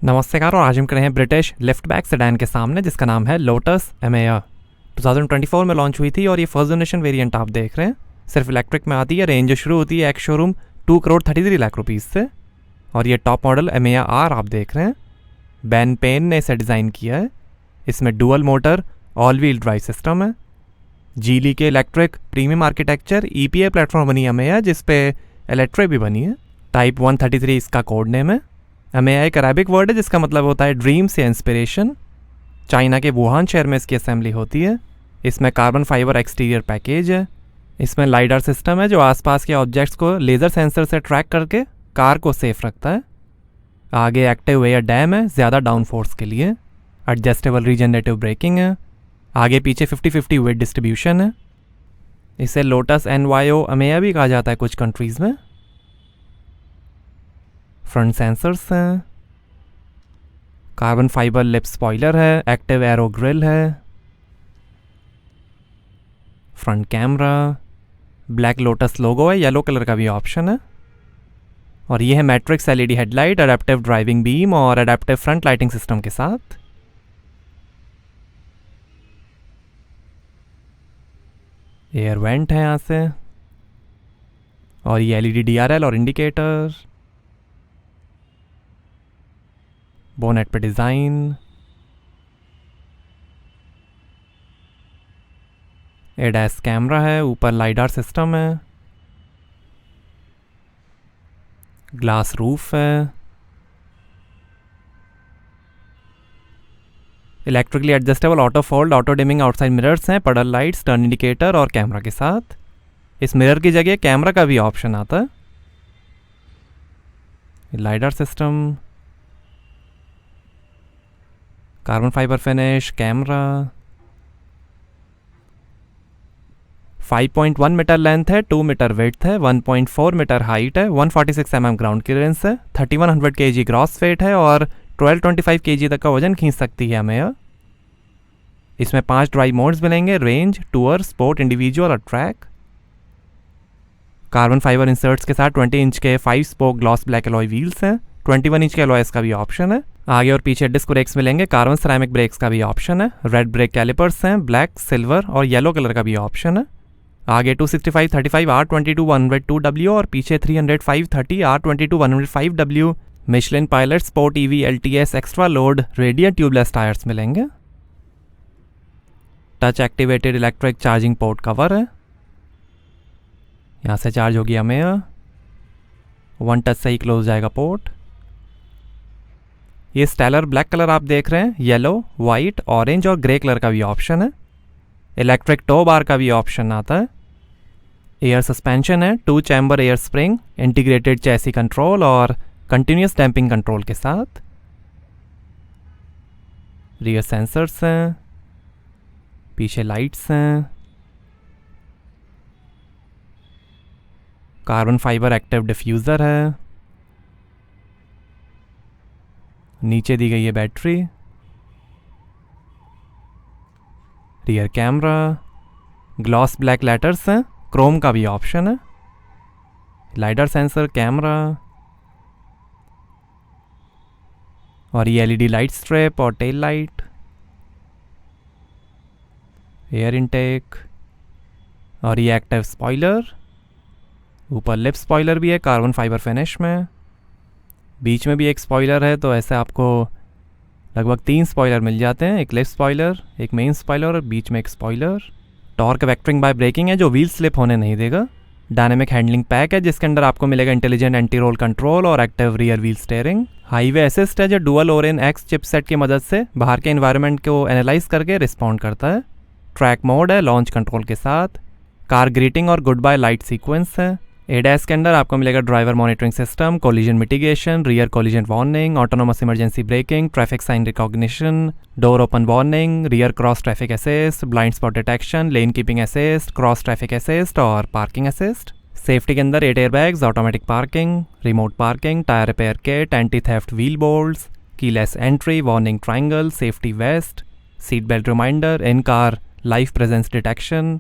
नमस्कार और आज हम कर रहे हैं ब्रिटिश लिफ्टबैक सेडान के सामने जिसका नाम है लोटस एमेयर। 2024 में लॉन्च हुई थी और ये फर्स्ट जनरेशन वेरिएंट आप देख रहे हैं। सिर्फ इलेक्ट्रिक में आती है। रेंज शुरू होती है एक्स शोरूम 2,33,00,000 से। और ये टॉप मॉडल एमेयर आर आप देख रहे हैं। बैन पेन ने इसे डिज़ाइन किया है। इसमें dual motor all wheel drive system है। जीली के electric premium architecture EPA platform बनी है एमेयर, जिसपे इलेक्ट्रिक भी बनी है। टाइप 133 इसका कोड नेम है। एमेयर एक अरेबिक वर्ड है जिसका मतलब होता है ड्रीम्स या इंस्पिरेशन। चाइना के वुहान शहर में इसकी असेंबली होती है। इसमें कार्बन फाइबर एक्सटीरियर पैकेज है। इसमें लाइडर सिस्टम है जो आसपास के ऑब्जेक्ट्स को लेज़र सेंसर से ट्रैक करके कार को सेफ रखता है। आगे एक्टिव एयर डैम है ज़्यादा डाउन फोर्स के लिए। एडजस्टेबल रीजनरेटिव ब्रेकिंग है। आगे पीछे 50-50 वेट डिस्ट्रीब्यूशन है। इसे लोटस NYO एमेयर भी कहा जाता है कुछ कंट्रीज़ में। फ्रंट सेंसर्स हैं। कार्बन फाइबर लिप स्पॉइलर है। एक्टिव एरो ग्रिल है। Front camera. ब्लैक लोटस लोगो है। येलो कलर का भी ऑप्शन है। और ये है matrix LED headlight, adaptive driving beam और अडेप्टिव फ्रंट लाइटिंग सिस्टम के साथ। एयर वेंट है यहाँ से। और ये LED DRL और इंडिकेटर। बोनेट पे डिज़ाइन। ADAS कैमरा है। ऊपर लाइडार सिस्टम है। ग्लास रूफ है। Electrically adjustable auto fold auto dimming outside mirrors हैं। पडल लाइट्स, टर्न इंडिकेटर और कैमरा के साथ। इस मिरर की जगह कैमरा का भी ऑप्शन आता है। Lidar system, carbon fibre finish, camera. 5.1 metre length है, 2 मीटर विड्थ है, 1.4 मीटर हाइट है, 146 mm ग्राउंड क्लियरेंस है, 3100 kg ग्रॉस वेट है और 1225 kg तक का वजन खींच सकती है एमेयर। इसमें 5 ड्राइव मोड्स मिलेंगे: रेंज, टूर, स्पोर्ट, इंडिविजुअल और ट्रैक। कार्बन फाइबर इंसर्ट्स के साथ 20 इंच के 5 spoke gloss black alloy wheels हैं। 21 इंच के एलॉयस का भी ऑप्शन है। आगे और पीछे डिस्क ब्रेक्स मिलेंगे। कार्बन सिरेमिक ब्रेक्स का भी ऑप्शन है। रेड ब्रेक कैलिपर्स हैं। ब्लैक, सिल्वर और येलो कलर का भी ऑप्शन है। आगे 265/35 R22/102W और पीछे 300/530 R22/105W Michelin pilot sport EV LTS extra load radial tubeless tyres मिलेंगे। Touch activated electric charging port cover है। यहाँ से चार्ज होगी एमेयर। 1 टच से ही क्लोज जाएगा पोर्ट। ये स्टेलर ब्लैक कलर आप देख रहे हैं। येलो, वाइट, ऑरेंज और ग्रे कलर का भी ऑप्शन है। इलेक्ट्रिक टो बार का भी ऑप्शन आता है। एयर सस्पेंशन है। 2 chamber air spring, integrated chassis control और कंटिन्यूस डैम्पिंग कंट्रोल के साथ। रियर सेंसर्स हैं। पीछे लाइट्स हैं। कार्बन फाइबर एक्टिव डिफ्यूज़र है। नीचे दी गई है battery. Rear camera. Gloss black letters हैं। क्रोम का भी ऑप्शन है। लाइडर सेंसर, कैमरा और ये LED लाइट स्ट्रिप और टेल लाइट। एयर इनटेक और ये एक्टिव स्पॉइलर। ऊपर लिप स्पॉइलर भी है कार्बन फाइबर फिनिश में। बीच में भी एक स्पॉइलर है, तो ऐसे आपको लगभग 3 स्पॉइलर मिल जाते हैं। एक लिप स्पॉइलर, एक मेन स्पॉइलर और बीच में एक spoiler. Torque vectoring by braking है जो व्हील स्लिप होने नहीं देगा। डायनेमिक हैंडलिंग पैक है जिसके अंदर आपको मिलेगा इंटेलिजेंट एंटी रोल कंट्रोल और active rear wheel steering. Highway assist है जो डुअल ओरेन X चिपसेट की मदद से बाहर के एनवायरनमेंट को एनालाइज करके रिस्पॉन्ड करता है। ट्रैक मोड है लॉन्च कंट्रोल के साथ। कार ग्रीटिंग और गुड बाय लाइट सीक्वेंस है। ADAS के अंदर आपको मिलेगा driver monitoring system, collision mitigation, rear collision warning, autonomous emergency braking, traffic sign recognition, door open warning, rear cross traffic assist, blind spot detection, lane keeping assist, cross traffic assist और parking assist. Safety के अंदर 8 airbags, automatic parking, remote parking, tyre repair kit, anti theft wheel bolts, keyless entry, warning triangle, safety vest, seat belt reminder, in car life presence detection,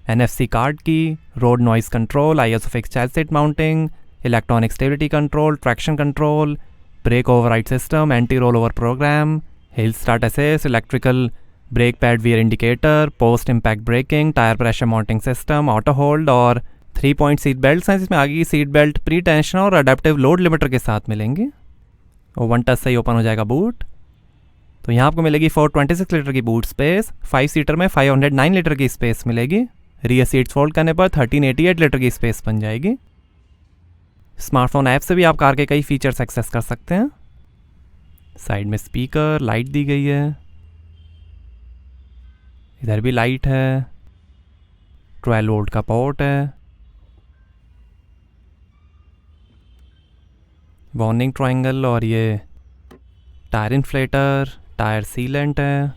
NFC card key, road noise control, ISOFIX child seat mounting, electronic stability control, traction control, brake override system, anti roll over program, hill start assist, electrical brake pad wear indicator, post impact braking, tyre pressure mounting system, auto hold और 3 point seat belt हैं, जिसमें आगे की seat belt pre tension और adaptive load limiter के साथ मिलेंगी। और 1 टच से ही ओपन हो जाएगा बूट। तो यहाँ आपको मिलेगी 426 लीटर की बूट स्पेस, 5 सीटर में 509 लीटर की स्पेस मिलेगी। रियर सीट्स फोल्ड करने पर 1388 लीटर की स्पेस बन जाएगी। स्मार्टफोन ऐप से भी आप कार के कई फीचर्स एक्सेस कर सकते हैं। साइड में स्पीकर, लाइट दी गई है, इधर भी लाइट है, 12 वोल्ट का पोर्ट है, वार्निंग ट्रायंगल और ये टायर इन्फ्लेटर, टायर सीलेंट है।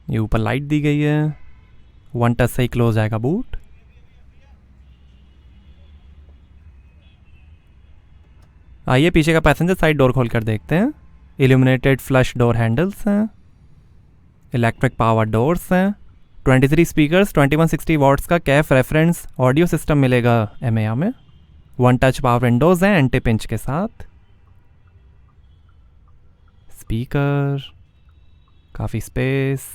ये ऊपर लाइट दी गई है। 1 टच से ही क्लोज आएगा बूट। आइए पीछे का पैसेंजर साइड डोर खोल कर देखते हैं। इल्यूमिनेटेड फ्लश डोर हैंडल्स हैं, इलेक्ट्रिक पावर डोर्स हैं, 23 स्पीकर्स, 2160 वॉट्स का कैफ रेफरेंस ऑडियो सिस्टम मिलेगा एमेया में। 1 टच पावर विंडोज हैं एंटी पिंच के साथ। स्पीकर, काफ़ी स्पेस,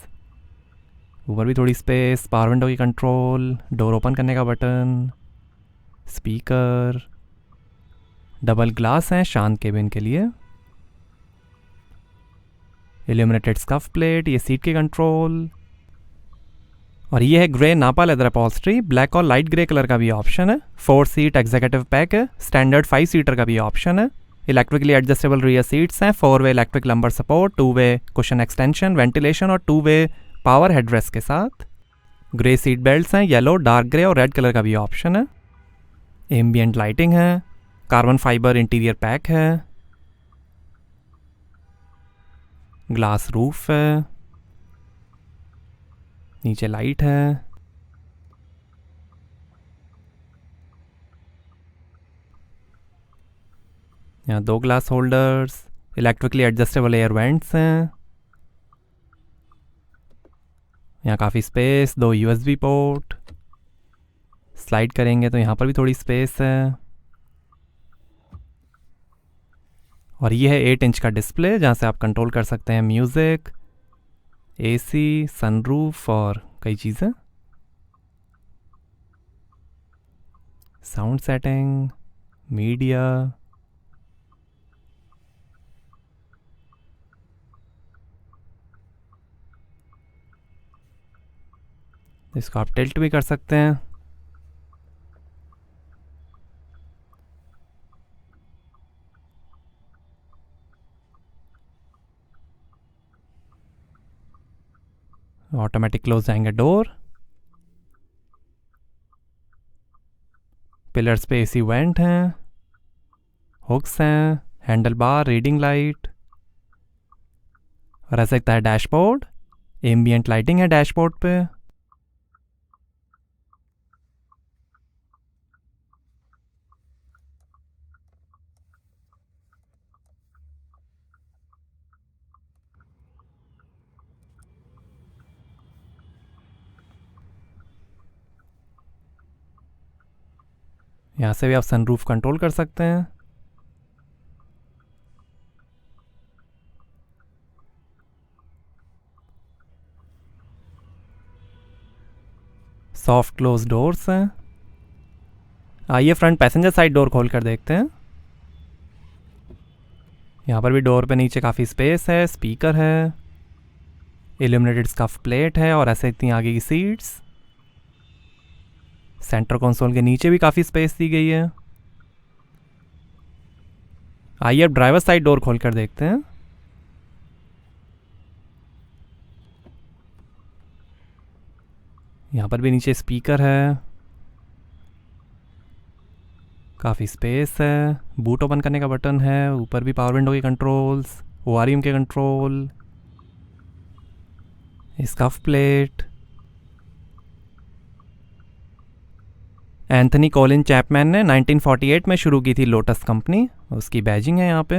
ऊपर भी थोड़ी स्पेस, पावर विंडो की कंट्रोल, डोर ओपन करने का बटन, स्पीकर, डबल ग्लास हैं शांत केबिन के लिए, इल्यूमिनेटेड स्कफ प्लेट, ये सीट की कंट्रोल। और ये है ग्रे नापा लेदर अपॉल्स्ट्री, ब्लैक और लाइट ग्रे कलर का भी ऑप्शन है। 4 सीट एग्जीक्यूटिव पैक है, स्टैंडर्ड 5 सीटर का भी ऑप्शन है। इलेक्ट्रिकली एडजस्टेबल रियर सीट्स हैं, 4 way electric lumbar support, 2 way cushion extension, ventilation और 2 वे पावर हेडरेस्ट के साथ। ग्रे सीट बेल्ट्स हैं, येलो, डार्क ग्रे और रेड कलर का भी ऑप्शन है। एम्बियंट लाइटिंग है, कार्बन फाइबर इंटीरियर पैक है, ग्लास रूफ है, नीचे लाइट है, यहाँ 2 glass holders, electrically adjustable air vents हैं, यहाँ काफ़ी स्पेस, 2 USB पोर्ट, स्लाइड करेंगे तो यहाँ पर भी थोड़ी स्पेस है। और ये है 8 इंच का डिस्प्ले, जहाँ से आप कंट्रोल कर सकते हैं म्यूज़िक, AC, सनरूफ और कई चीज़ें, साउंड सेटिंग, मीडिया। इसको आप टिल्ट भी कर सकते हैं। ऑटोमेटिक क्लोज जाएंगे डोर। पिलर्स पे AC वेंट हैं, हुक्स हैं, हैंडल बार, रीडिंग लाइट और ऐसा दिखता है डैशबोर्ड। एम्बियंट लाइटिंग है डैशबोर्ड पे। यहाँ से भी आप सनरूफ कंट्रोल कर सकते हैं। सॉफ्ट क्लोज डोर्स हैं। आइए फ्रंट पैसेंजर साइड डोर खोल कर देखते हैं। यहाँ पर भी डोर पे नीचे काफ़ी स्पेस है, स्पीकर है, इल्यूमिनेटेड स्कफ प्लेट है और ऐसे इतनी आगे की सीट्स। सेंटर कंसोल के नीचे भी काफ़ी स्पेस दी गई है। आइए अब ड्राइवर साइड डोर खोल कर देखते हैं। यहाँ पर भी नीचे स्पीकर है, काफ़ी स्पेस है, बूट ओपन करने का बटन है, ऊपर भी पावर विंडो के कंट्रोल्स, ORM के control, scuff plate. Anthony Colin Chapman ने 1948 में शुरू की थी लोटस कंपनी, उसकी बैजिंग है यहाँ पे।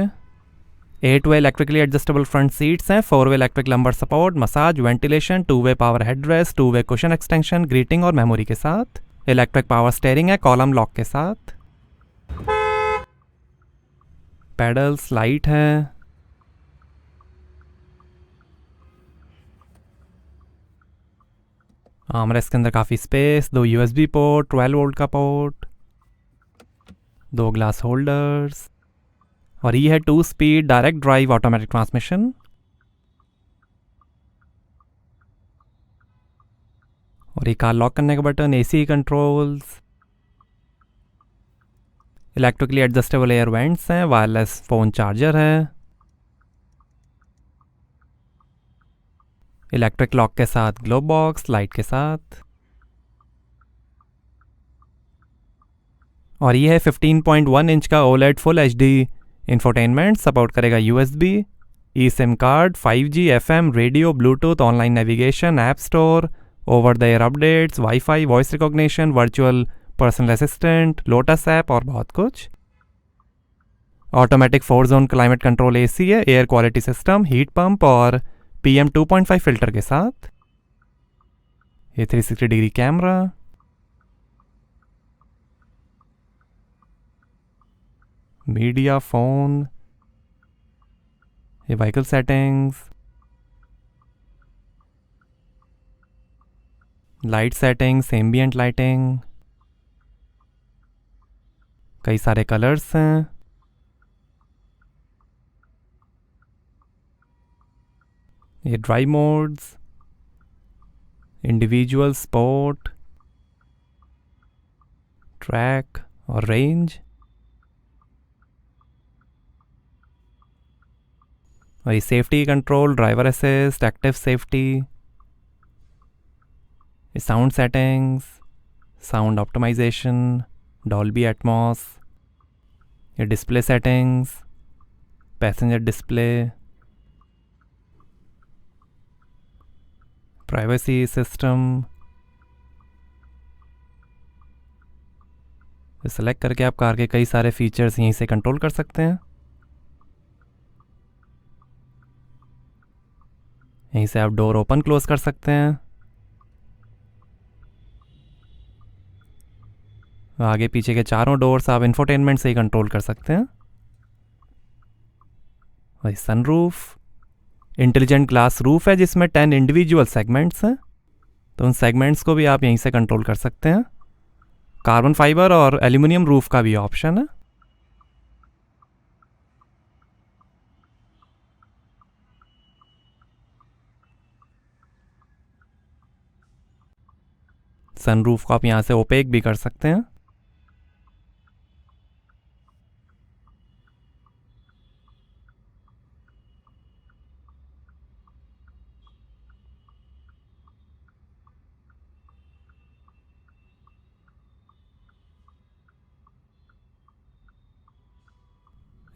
8 way electrically adjustable front seats हैं, 4 way electric lumbar support, massage, ventilation, 2 way power headrest, 2 way cushion extension, greeting और मेमोरी के साथ। इलेक्ट्रिक पावर स्टेयरिंग है कॉलम लॉक के साथ। पेडल्स, लाइट है। आर्मरेस्ट के अंदर काफ़ी स्पेस, 2 USB पोर्ट, 12 वोल्ट का पोर्ट, 2 ग्लास होल्डर्स, और ये है 2 speed direct drive automatic transmission. और ये कार लॉक करने का button, AC controls, electrically adjustable air vents हैं, वायरलेस फ़ोन चार्जर है, इलेक्ट्रिक लॉक के साथ ग्लोब बॉक्स, लाइट के साथ। और ये है 15.1 इंच का OLED full HD infotainment, support करेगा USB, eSIM card, 5G, FM, radio, Bluetooth, online navigation, app store, over the air updates, wifi, voice recognition, virtual personal assistant, lotus app और बहुत कुछ। Automatic 4 zone climate control AC है, air quality system, heat pump और PM 2.5 filter के साथ। ये 360 degree camera, media, phone, ये vehicle settings, light settings, ambient lighting, कई सारे कलर्स हैं। ये drive modes, individual, sport, track और रेंज। और ये safety control, driver assist, active safety, ये sound settings, sound optimisation, Dolby Atmos, ये display settings, passenger display, privacy system. Select करके आप कार के कई सारे फीचर्स यहीं से कंट्रोल कर सकते हैं। यहीं से आप डोर ओपन क्लोज कर सकते हैं। आगे पीछे के चारों डोर्स आप इंफोटेनमेंट से ही कंट्रोल कर सकते हैं। और सनरूफ, इंटेलिजेंट ग्लास रूफ है जिसमें 10 इंडिविजुअल सेगमेंट्स हैं, तो उन सेगमेंट्स को भी आप यहीं से कंट्रोल कर सकते हैं। कार्बन फाइबर और एल्यूमिनियम रूफ का भी ऑप्शन है। सनरूफ को आप यहाँ से ओपेक भी कर सकते हैं।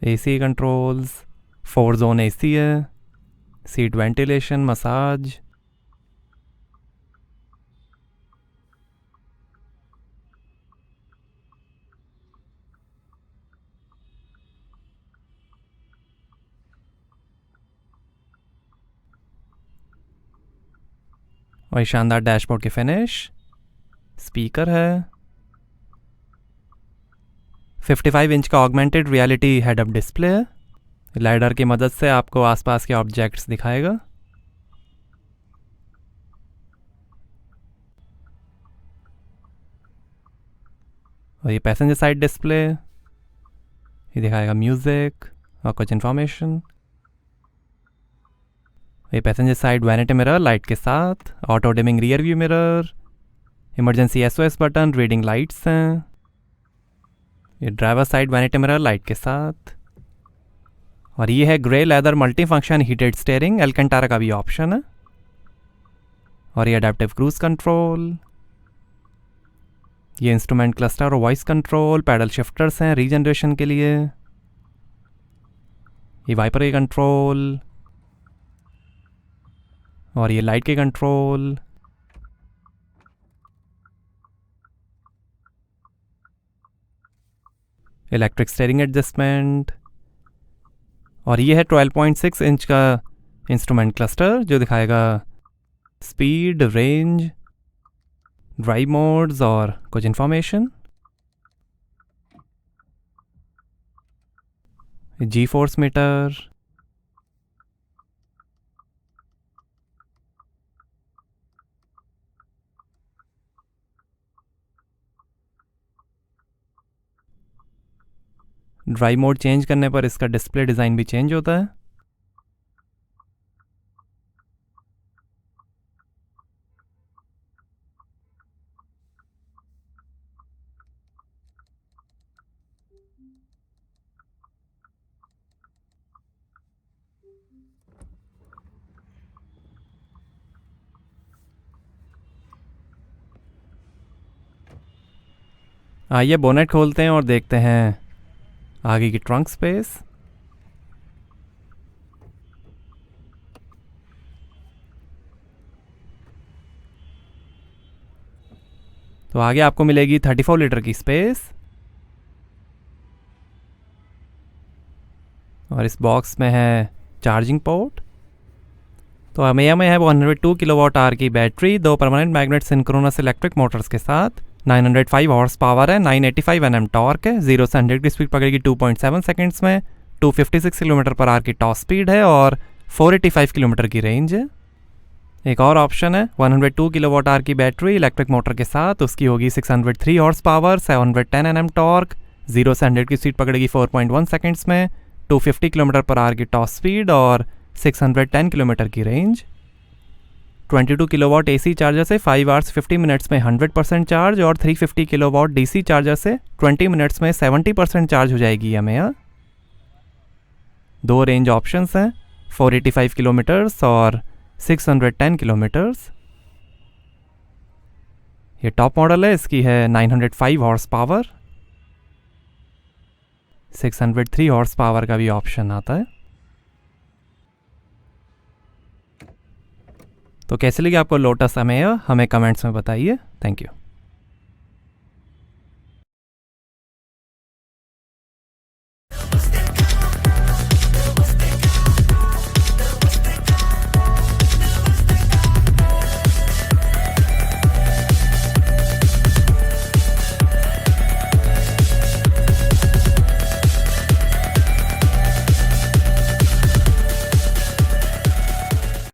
AC कंट्रोल्स, 4 जोन AC है, सीट वेंटिलेशन, मसाज, और शानदार डैशबोर्ड की फिनिश, स्पीकर है, 55 इंच का augmented reality head up display है, लाइडर की मदद से आपको आसपास के ऑब्जेक्ट्स दिखाएगा। और ये पैसेंजर साइड डिस्प्ले, ये दिखाएगा म्यूज़िक और कुछ इन्फॉर्मेशन। ये passenger side vanity mirror light के साथ, auto dimming rear view mirror, emergency SOS button, reading lights हैं। ये driver side vanity mirror light के साथ। और ये है grey leather multi function heated steering, Alcantara का भी ऑप्शन है। और ये अडेप्टिव क्रूज कंट्रोल, ये इंस्ट्रूमेंट क्लस्टर और वॉइस कंट्रोल, पैडल शिफ्टर्स हैं रीजनरेशन के लिए, ये वाइपर के कंट्रोल, और ये लाइट के कंट्रोल, इलेक्ट्रिक स्टीयरिंग एडजस्टमेंट। और ये है 12.6 इंच का इंस्ट्रूमेंट क्लस्टर जो दिखाएगा स्पीड, रेंज, ड्राइव मोड्स और कुछ इन्फॉर्मेशन। जी force meter, drive mode change करने पर इसका डिस्प्ले डिज़ाइन भी चेंज होता है। आइए बोनेट खोलते हैं और देखते हैं आगे की ट्रंक स्पेस। तो आगे आपको मिलेगी 34 लीटर की स्पेस, और इस बॉक्स में है चार्जिंग पोर्ट। तो अमेया में है 102 किलोवाट आवर की battery, 2 permanent magnet synchronous electric Motors के साथ, 905 हॉर्स पावर है, 985 Nm टॉर्क है, 0 से 100 की स्पीड पकड़ेगी 2.7 सेकंड्स में, 256 किलोमीटर पर आवर की टॉप स्पीड है और 485 किलोमीटर की रेंज है। एक और ऑप्शन है 102 किलोवाट आवर की बैटरी इलेक्ट्रिक मोटर के साथ, उसकी होगी 603 हॉर्स पावर, 710 Nm टॉर्क, 0 से 100 की स्पीड पकड़ेगी 4.1 सेकंड्स में, 250 किलोमीटर पर आवर की टॉप स्पीड और 610 किलोमीटर की रेंज। 22 किलोवाट एसी चार्जर से 5 आवर्स 50 मिनट्स में 100% चार्ज, और 350 किलोवाट डीसी चार्जर से 20 मिनट्स में 70% चार्ज हो जाएगी हमें। दो रेंज ऑप्शंस हैं, 485 किलोमीटर्स और 610 किलोमीटर्स। ये टॉप मॉडल है, इसकी है 905 हॉर्स पावर, 603 हॉर्स पावर का भी ऑप्शन आता है। तो कैसे लगी आपको लोटस अमेया, हमें कमेंट्स में बताइए। Thank you.